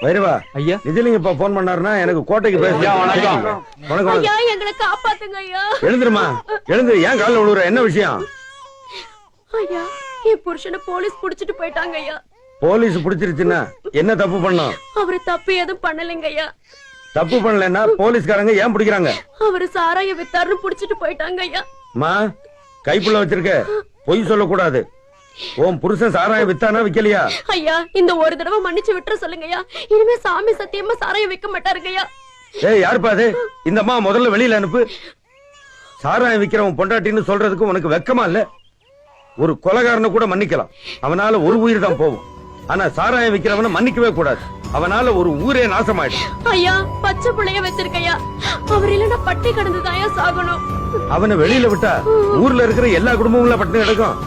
வைரவா ஐயா. நிஜலிங்க இப்ப போன் பண்ணாருன்னா எனக்கு கோட்டைக்கு பேச. வணக்கம். வணக்கம். ஐயா எங்களை காப்பாத்துங்க ஐயா. எழுந்துருமா, எழுந்து. ஏன் காலில் விழுவுற? என்ன விஷயம்? ஐயா என் புருஷனை போலீஸ் புடிச்சிட்டு போயிட்டாங்க ஐயா. போலீஸ் புடிச்சிருச்சுன்னா என்ன தப்பு பண்ணோம்? அவரு தப்பு எதுவும் பண்ணலைங்க ஐயா. தப்பு பண்ணலன்னா போலீஸ்காரங்க ஏன் பிடிக்கிறாங்க? அவரு சாராய வித்தாருன்னு புடிச்சிட்டு போயிட்டாங்க ஐயா. மா, கைப்புள்ள வச்சிருக்க, பொய் சொல்லக்கூடாது. உன் புருஷன் சாராயம் வித்தானா விக்கலையா? ஐயா இந்த ஒரு தடவை மன்னிச்சு விட்டுற சொல்லுங்க ஐயா. இனிமே சாமி சத்தியமா சாராயம் விக்க மாட்டாருங்க ஐயா. ஏய், யாருப்பா அது? இந்த அம்மா முதல்ல வெளியில அனுப்பு. சாராயம் விக்கிறவன் பொண்டாட்டின்னு சொல்றதுக்கு உனக்கு வெக்கமா இல்ல? ஒரு கொலைகாரனை கூட மன்னிக்கலாம், அவனால ஒரு உயிர் தான் போகும். ஆனா சாராயம் விக்கிறவனை மன்னிக்கவே கூடாது, அவனால ஒரு ஊரே நாசமாயிடும். ஐயா பச்சை பிள்ளைய வச்சிருக்கையா, அவர் இல்லன்னா பட்டி கடந்துதான் சாகணும். அவனை வெளியில விட்டா ஊர்ல இருக்கிற எல்லா குடும்பங்களும் பட்டினி கிடக்கும்.